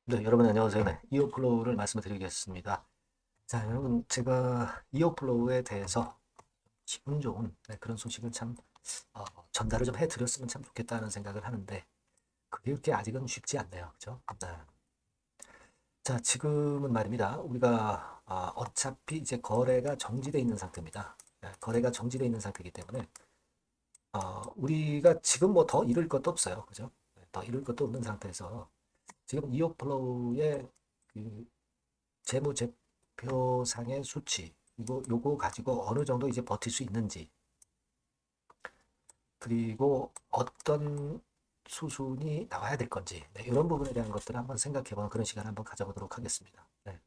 네, 여러분 안녕하세요. 네, 이어플로우를 말씀을 드리겠습니다. 자, 여러분 제가 이어플로우에 대해서 기분 좋은 그런 소식을 참 어, 전달을 좀 해드렸으면 참 좋겠다는 생각을 하는데 그게 그렇게 아직은 쉽지 않네요. 그죠? 네. 자, 지금은 말입니다. 우리가 어차피 이제 거래가 정지되어 있는 상태입니다. 네, 거래가 정지되어 있는 상태이기 때문에 우리가 지금 뭐 더 잃을 것도 없어요. 그죠? 네, 더 잃을 것도 없는 상태에서 지금 이어플로우의 그 재무제표상의 수치, 이거 요거 가지고 어느 정도 이제 버틸 수 있는지, 그리고 어떤 수순이 나와야 될 건지, 네, 이런 부분에 대한 것들을 한번 생각해보는 그런 시간을 한번 가져보도록 하겠습니다. 네.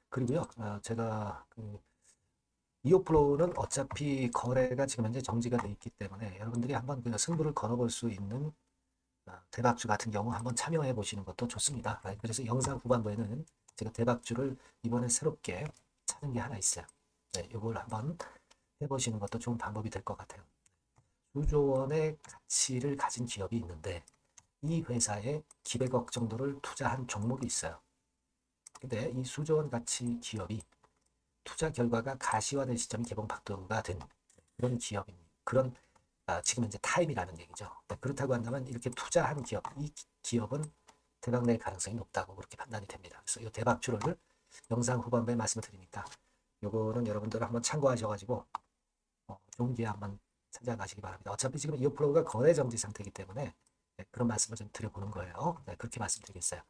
그리고요, 제가 이오플로우는 어차피 거래가 지금 현재 정지가 돼 있기 때문에 여러분들이 한번 그 승부를 걸어볼 수 있는 대박주 같은 경우 한번 참여해 보시는 것도 좋습니다. 네, 그래서 영상 후반부에는 제가 대박주를 이번에 새롭게 찾은 게 하나 있어요. 네, 이걸 한번 해보시는 것도 좋은 방법이 될 것 같아요. 수조 원의 가치를 가진 기업이 있는데 이 회사에 기백억 정도를 투자한 종목이 있어요. 근데 이 수조 원 가치 기업이 투자 결과가 가시화된 시점이 개봉 박도가 된 그런 기업입니다. 그런 지금 현재 타임이라는 얘기죠. 네, 그렇다고 한다면 이렇게 투자한 기업, 이 기업은 대박 낼 가능성이 높다고 그렇게 판단이 됩니다. 그래서 이 대박주를 영상 후반부에 말씀을 드리니까 요거는 여러분들 한번 참고하셔가지고 좋은 기회 한번 찾아가시기 바랍니다. 어차피 지금 이어플로우가 거래 정지 상태이기 때문에 네, 그런 말씀을 좀 드려보는 거예요. 네, 그렇게 말씀드리겠어요.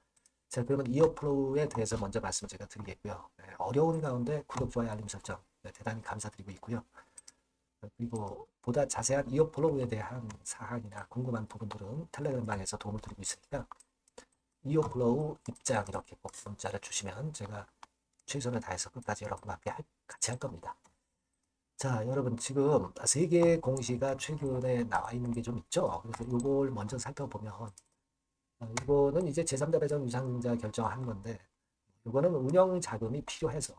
자, 그러면 이어플로우에 대해서 먼저 말씀을 제가 드리겠고요. 네, 어려운 가운데 구독, 좋아요, 알림 설정 네, 대단히 감사드리고 있고요. 그리고 보다 자세한 이어플로우에 대한 사항이나 궁금한 부분들은 텔레그램방에서 도움을 드리고 있으니까 이어플로우 입장 이렇게 꼭 문자를 주시면 제가 최선을 다해서 끝까지 여러분과 함께 같이 할 겁니다. 자, 여러분 지금 세 개의 공시가 최근에 나와 있는 게 좀 있죠. 그래서 이걸 먼저 살펴보면 이거는 이제 제3자 배정 유상자 결정한 건데 이거는 운영 자금이 필요해서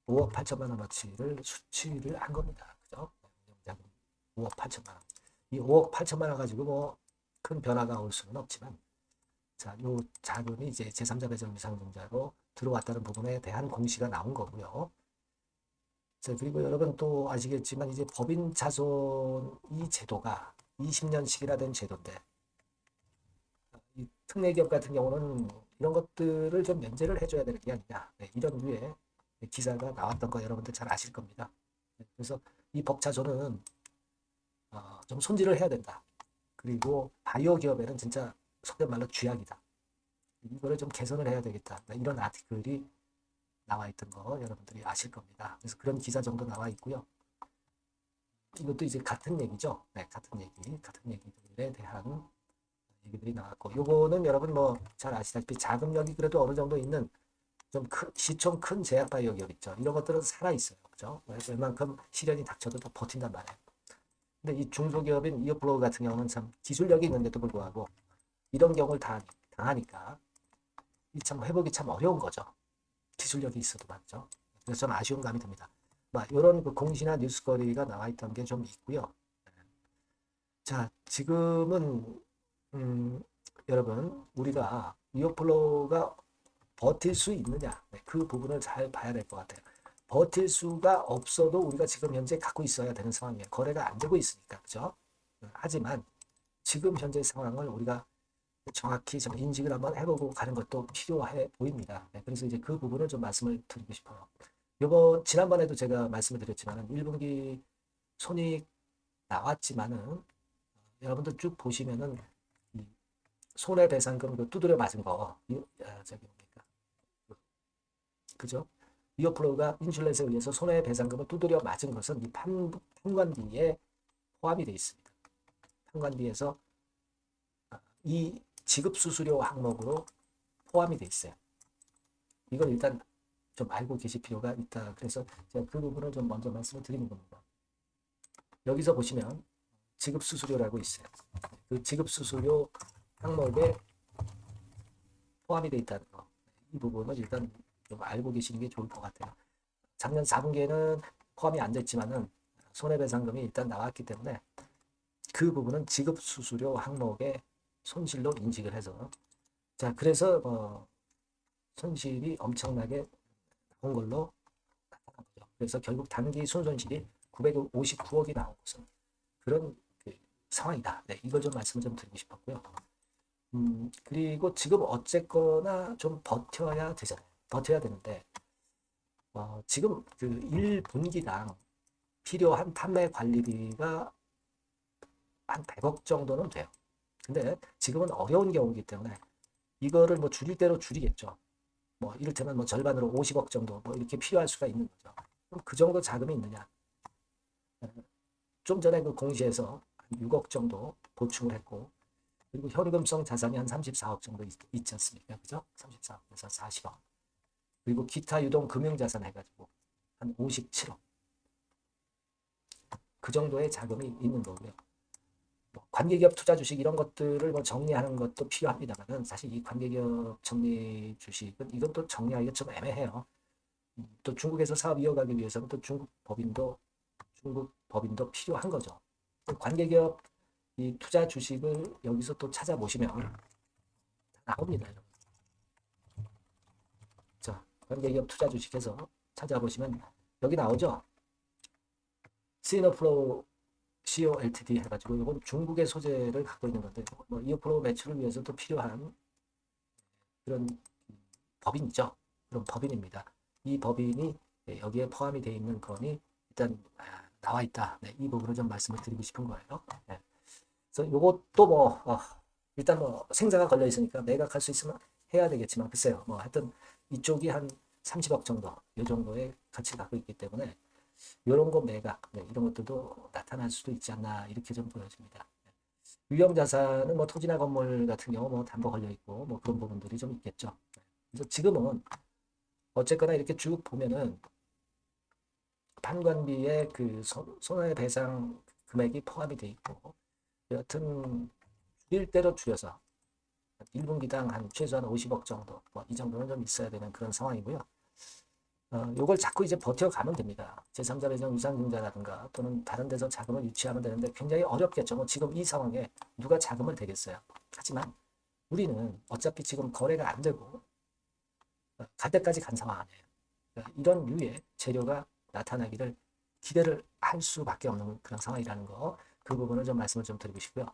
5억 8천만 원어치를 수취를 한 겁니다. 그죠? 운영 자금 5억 8천만 원. 이 5억 8천만 원 가지고 뭐 큰 변화가 올 수는 없지만 자, 요 자금이 이제 제3자 배정 유상증자로 들어왔다는 부분에 대한 공시가 나온 거고요. 자, 그리고 여러분 또 아시겠지만 이제 법인 자손 이 제도가 20년씩이나 된 제도인데 이 특례기업 같은 경우는 이런 것들을 좀 면제를 해줘야 되는 게 아니냐. 네, 이런 류의 기사가 나왔던 거 여러분들 잘 아실 겁니다. 네, 그래서 이 법차조는 좀 손질을 해야 된다. 그리고 바이오 기업에는 진짜 속된 말로 쥐약이다. 이거를 좀 개선을 해야 되겠다. 네, 이런 아티클이 나와 있던 거 여러분들이 아실 겁니다. 그래서 그런 기사 정도 나와 있고요. 이것도 이제 같은 얘기죠. 네, 같은 얘기들에 대한 얘기들이 나왔고, 요거는 여러분 뭐 잘 아시다시피 자금력이 그래도 어느 정도 있는 좀 시총 큰 제약 바이오 기업 있죠. 이런 것들은 살아 있어요, 그죠? 웬만큼 시련이 닥쳐도 다 버틴단 말이에요. 근데 이 중소기업인 이어플로우 같은 경우는 참 기술력이 있는데도 불구하고 이런 경우를 다 당하니까 이 참 회복이 참 어려운 거죠. 기술력이 있어도 맞죠. 그래서 좀 아쉬운 감이 듭니다. 이런 그 공시나 뉴스거리가 나와 있던 게 좀 있고요. 자, 지금은 음, 여러분 우리가 이어플로우가 버틸 수 있느냐 그 부분을 잘 봐야 될 것 같아요. 버틸 수가 없어도 우리가 지금 현재 갖고 있어야 되는 상황이에요. 거래가 안 되고 있으니까 그죠? 하지만 지금 현재 상황을 우리가 정확히 좀 인식을 한번 해보고 가는 것도 필요해 보입니다. 네, 그래서 이제 그 부분을 좀 말씀을 드리고 싶어요. 요번 지난번에도 제가 말씀을 드렸지만은 1분기 손익 나왔지만은 여러분들 쭉 보시면은 이 손해배상금 그 두드려 맞은 거 저기 뭡니까 그죠? 이어플로우가 인슐렛에 의해서 손해배상금을 두드려 맞은 것은 이 판관비에 포함이 되어 있습니다. 판관비에서 이 지급수수료 항목으로 포함이 되어 있어요. 이걸 일단 좀 알고 계실 필요가 있다. 그래서 제가 그 부분을 좀 먼저 말씀을 드리는 겁니다. 여기서 보시면 지급수수료라고 있어요. 그 지급수수료 항목에 포함이 되어 있다는 거. 이 부분을 일단 좀 알고 계시는 게 좋을 것 같아요. 작년 4분기에는 포함이 안 됐지만은 손해배상금이 일단 나왔기 때문에 그 부분은 지급수수료 항목의 손실로 인식을 해서 자, 그래서 손실이 엄청나게 나온 걸로 나타난 거죠. 그래서 결국 단기 순손실이 959억이 나온 것은 그런 그 상황이다. 네, 이걸 좀 말씀을 좀 드리고 싶었고요. 그리고 지금 어쨌거나 좀 버텨야 되잖아요. 버텨야 되는데 지금 그 1분기당 필요한 판매 관리비가 한 100억 정도는 돼요. 근데 지금은 어려운 경우이기 때문에 이거를 뭐 줄일 대로 줄이겠죠. 뭐 이를테면 뭐 절반으로 50억 정도 뭐 이렇게 필요할 수가 있는 거죠. 그럼 그 정도 자금이 있느냐? 좀 전에 그 공시에서 한 6억 정도 보충을 했고, 그리고 현금성 자산이 한 34억 정도 있지 않습니까? 그죠? 34억에서 40억. 그리고 기타 유동 금융자산 해가지고 한 57억. 그 정도의 자금이 있는 거고요. 뭐 관계기업 투자 주식 이런 것들을 뭐 정리하는 것도 필요합니다만은 사실 이 관계기업 정리 주식은 이건 또 정리하기가 좀 애매해요. 또 중국에서 사업 이어가기 위해서는 또 중국 법인도 필요한 거죠. 관계기업 이 투자 주식을 여기서 또 찾아보시면 나옵니다. 여러분. 자, 관계기업 투자 주식에서 찾아보시면 여기 나오죠. 시너프로 CO Ltd 해가지고 이건 중국의 소재를 갖고 있는 건데 뭐 이어프로 매출을 위해서 또 필요한 그런 법인이죠. 그런 법인입니다. 이 법인이 여기에 포함이 되어 있는 건이 일단 나와 있다. 네, 이 부분을 좀 말씀을 드리고 싶은 거예요. 네. 그래서 이것도 뭐 일단 뭐 생사가 걸려 있으니까 매각할 수 있으면 해야 되겠지만 글쎄요. 뭐 하여튼 이쪽이 한 30억 정도 이 정도의 가치를 갖고 있기 때문에 이런 거 매각 네, 이런 것들도 나타날 수도 있지 않나 이렇게 좀 보여집니다. 유형 자산은 뭐 토지나 건물 같은 경우 뭐 담보 걸려 있고 뭐 그런 부분들이 좀 있겠죠. 그래서 지금은 어쨌거나 이렇게 쭉 보면은 판관비의 그 손해배상 금액이 포함이 돼 있고 여하튼 줄일 대로 줄여서 1분기당 한 최소한 50억 정도 뭐이 정도는 좀 있어야 되는 그런 상황이고요. 요걸 자꾸 이제 버텨가면 됩니다. 제3자 배정 유상증자라든가 또는 다른 데서 자금을 유치하면 되는데 굉장히 어렵겠죠. 뭐 지금 이 상황에 누가 자금을 대겠어요. 하지만 우리는 어차피 지금 거래가 안 되고 갈 때까지 간 상황 아니에요. 그러니까 이런 류의 재료가 나타나기를 기대를 할 수밖에 없는 그런 상황이라는 거, 그 부분을 좀 말씀을 좀 드리고 싶고요.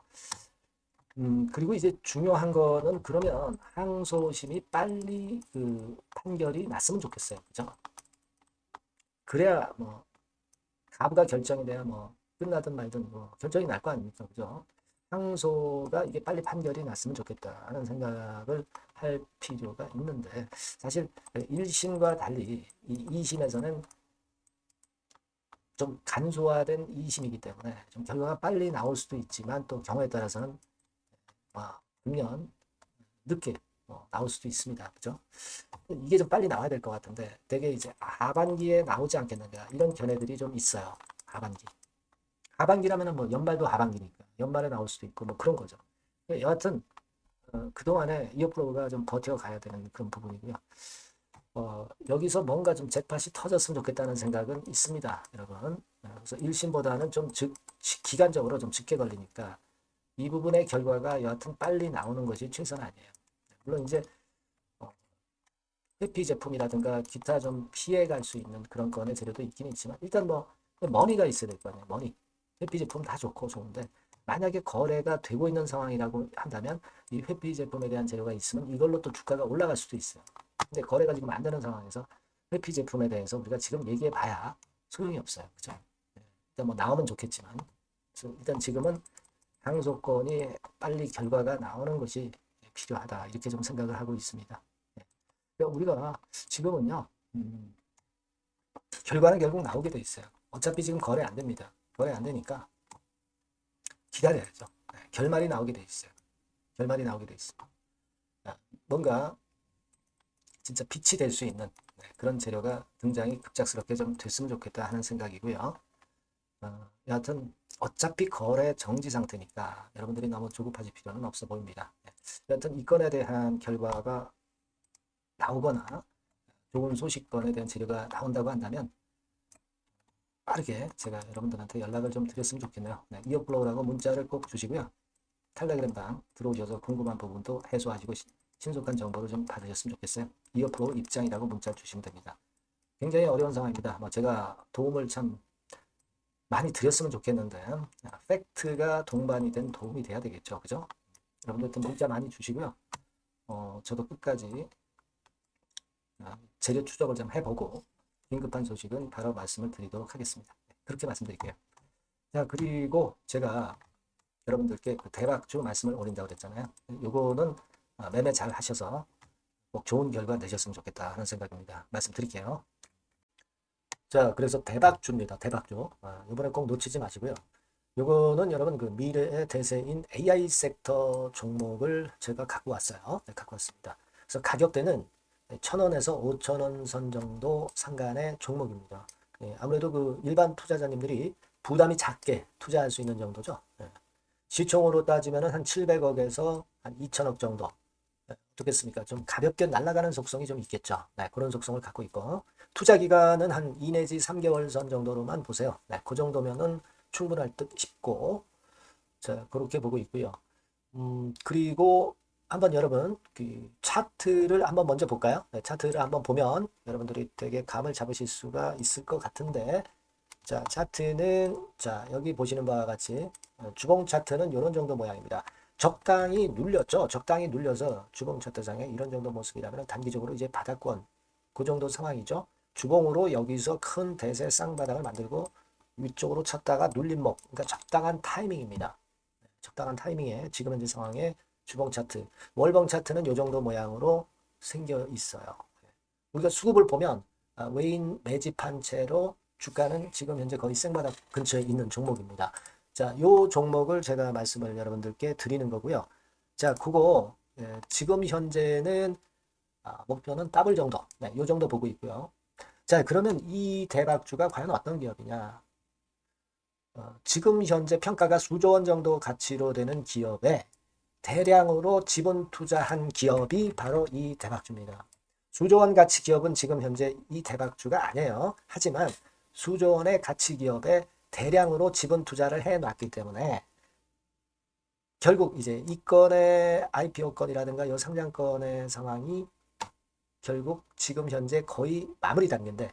그리고 이제 중요한 거는 그러면 항소심이 빨리 그 판결이 났으면 좋겠어요. 그죠? 그래야 뭐 가부가 결정이 돼야 뭐 끝나든 말든 뭐 결정이 날 거 아닙니까? 그죠? 항소가 이게 빨리 판결이 났으면 좋겠다 하는 생각을 할 필요가 있는데 사실 1심과 달리 이 2심에서는 좀 간소화된 2심이기 때문에 좀 결과가 빨리 나올 수도 있지만 또 경우에 따라서는 금년 늦게 나올 수도 있습니다. 그죠? 이게 좀 빨리 나와야 될 것 같은데 되게 이제 하반기에 나오지 않겠는가 이런 견해들이 좀 있어요. 하반기. 하반기라면은 뭐 연말도 하반기니까 연말에 나올 수도 있고 뭐 그런 거죠. 여하튼 그동안에 이어프로가 좀 버텨가야 되는 그런 부분이고요. 여기서 뭔가 좀 잭팟이 터졌으면 좋겠다는 생각은 있습니다, 여러분. 그래서 1심보다는 좀 기간적으로 좀 쉽게 걸리니까 이 부분의 결과가 여하튼 빨리 나오는 것이 최선 아니에요. 물론 이제 회피 제품이라든가 기타 좀 피해갈 수 있는 그런 건의 재료도 있긴 있지만 일단 뭐 머니가 있어야 될 거 아니에요. 머니. 회피 제품 다 좋고 좋은데 만약에 거래가 되고 있는 상황이라고 한다면 이 회피 제품에 대한 재료가 있으면 이걸로 또 주가가 올라갈 수도 있어요. 근데 거래가 지금 안 되는 상황에서 회피 제품에 대해서 우리가 지금 얘기해 봐야 소용이 없어요. 그죠? 일단 뭐 나오면 좋겠지만 일단 지금은 항소건이 빨리 결과가 나오는 것이 필요하다. 이렇게 좀 생각을 하고 있습니다. 그러니까 우리가 지금은요, 결과는 결국 나오게 돼 있어요. 어차피 지금 거래 안 됩니다. 거래 안 되니까 기다려야죠. 결말이 나오게 돼 있어요. 결말이 나오게 돼 있습니다. 뭔가 진짜 빛이 될 수 있는 그런 재료가 등장이 급작스럽게 좀 됐으면 좋겠다 하는 생각이고요. 여하튼 어차피 거래 정지 상태니까 여러분들이 너무 조급하실 필요는 없어 보입니다. 여하튼 이 건에 대한 결과가 나오거나 좋은 소식건에 대한 재료가 나온다고 한다면 빠르게 제가 여러분들한테 연락을 좀 드렸으면 좋겠네요. 네, 이어플로우라고 문자를 꼭 주시고요. 텔레그램방 들어오셔서 궁금한 부분도 해소하시고 신속한 정보를 좀 받으셨으면 좋겠어요. 2% 입장이라고 문자 주시면 됩니다. 굉장히 어려운 상황입니다. 뭐 제가 도움을 참 많이 드렸으면 좋겠는데 팩트가 동반이 된 도움이 돼야 되겠죠. 그죠? 여러분들 문자 많이 주시고요. 저도 끝까지 재료 추적을 좀 해보고 긴급한 소식은 바로 말씀을 드리도록 하겠습니다. 그렇게 말씀드릴게요. 자, 그리고 제가 여러분들께 그 대박주 말씀을 올린다고 그랬잖아요. 요거는 매매 잘 하셔서 꼭 좋은 결과 내셨으면 좋겠다 하는 생각입니다. 말씀드릴게요. 자, 그래서 대박주입니다. 대박주. 이번에 꼭 놓치지 마시고요. 요거는 여러분 그 미래의 대세인 AI 섹터 종목을 제가 갖고 왔어요. 네, 갖고 왔습니다. 그래서 가격대는 1,000원에서 5,000원 선 정도 상간의 종목입니다. 예, 아무래도 그 일반 투자자님들이 부담이 작게 투자할 수 있는 정도죠. 예. 시총으로 따지면 한 700억에서 한 2,000억 정도. 예, 어떻겠습니까? 좀 가볍게 날아가는 속성이 좀 있겠죠. 네, 그런 속성을 갖고 있고 투자 기간은 한 2 내지 3개월 선 정도로만 보세요. 네, 그 정도면은 충분할 듯 싶고 자, 그렇게 보고 있고요. 그리고 한번 여러분 그 차트를 한번 먼저 볼까요? 네, 차트를 한번 보면 여러분들이 되게 감을 잡으실 수가 있을 것 같은데 자, 차트는 자, 여기 보시는 바와 같이 주봉 차트는 이런 정도 모양입니다. 적당히 눌렸죠. 적당히 눌려서 주봉 차트상에 이런 정도 모습이라면 단기적으로 이제 바닥권 그 정도 상황이죠. 주봉으로 여기서 큰 대세 쌍바닥을 만들고 위쪽으로 쳤다가 눌림목, 그러니까 적당한 타이밍입니다. 적당한 타이밍에 지금 현재 상황에 주봉 차트, 월봉 차트는 이 정도 모양으로 생겨 있어요. 우리가 수급을 보면 외인 매집한 채로 주가는 지금 현재 거의 생바닥 근처에 있는 종목입니다. 자, 요 종목을 제가 말씀을 여러분들께 드리는 거고요. 자, 그거 지금 현재는 목표는 더블 정도, 네, 요 정도 보고 있고요. 자, 그러면 이 대박주가 과연 어떤 기업이냐? 지금 현재 평가가 수조 원 정도 가치로 되는 기업에 대량으로 지분 투자한 기업이 바로 이 대박주입니다. 수조 원 가치 기업은 지금 현재 이 대박주가 아니에요. 하지만 수조 원의 가치 기업에 대량으로 지분 투자를 해 놨기 때문에 결국 이제 이 건의 IPO 건이라든가 이 상장건의 상황이 결국 지금 현재 거의 마무리 단계인데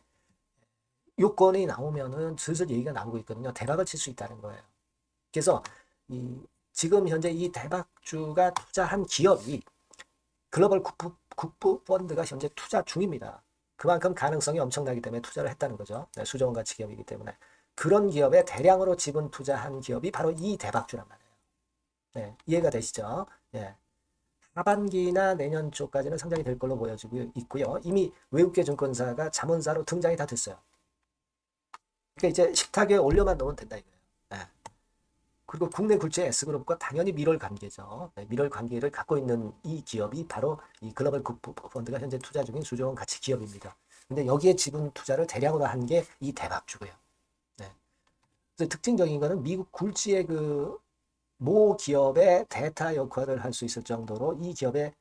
요건이 나오면은 슬슬 얘기가 나오고 있거든요. 대박을 칠 수 있다는 거예요. 그래서 지금 현재 이 대박주가 투자한 기업이 글로벌 국부 펀드가 현재 투자 중입니다. 그만큼 가능성이 엄청나기 때문에 투자를 했다는 거죠. 네, 수조원 가치 기업이기 때문에. 그런 기업에 대량으로 지분 투자한 기업이 바로 이 대박주란 말이에요. 네, 이해가 되시죠? 네. 하반기나 내년 초까지는 상장이 될 걸로 보여지고 있고요. 이미 외국계 증권사가 자문사로 등장이 다 됐어요. 그러니까 이제 식탁에 올려만 놓으면 된다 이거예요. 네. 그리고 국내 굴지의 S그룹과 당연히 밀월 관계죠. 네, 밀월 관계를 갖고 있는 이 기업이 바로 이 글로벌 국부 펀드가 현재 투자 중인 수조원 가치 기업입니다. 근데 여기에 지분 투자를 대량으로 한 게 이 대박주고요. 네. 그래서 특징적인 거는 미국 굴지의 그 모 기업의 대타 역할을 할 수 있을 정도로 이 기업의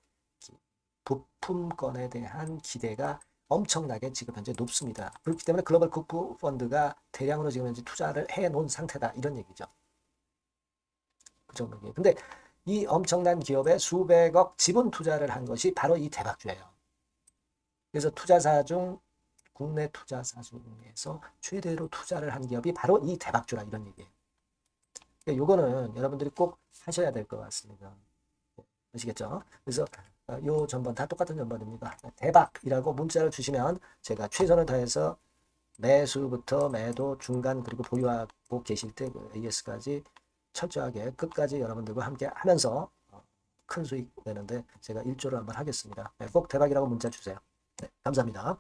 부품권에 대한 기대가 엄청나게 지금 현재 높습니다. 그렇기 때문에 글로벌 국부 펀드가 대량으로 지금 현재 투자를 해 놓은 상태다 이런 얘기죠. 그 정도예요. 근데 이 엄청난 기업에 수백억 지분 투자를 한 것이 바로 이 대박주예요. 그래서 투자사 중 국내 투자사 중에서 최대로 투자를 한 기업이 바로 이 대박주라 이런 얘기예요. 요거는 여러분들이 꼭 하셔야 될 것 같습니다. 아시겠죠? 그래서 요 전번 다 똑같은 전번입니다. 대박이라고 문자를 주시면 제가 최선을 다해서 매수부터 매도, 중간 그리고 보유하고 계실 때 그 AS까지 철저하게 끝까지 여러분들과 함께 하면서 큰 수익 내는데 제가 일조를 한번 하겠습니다. 꼭 대박이라고 문자 주세요. 네, 감사합니다.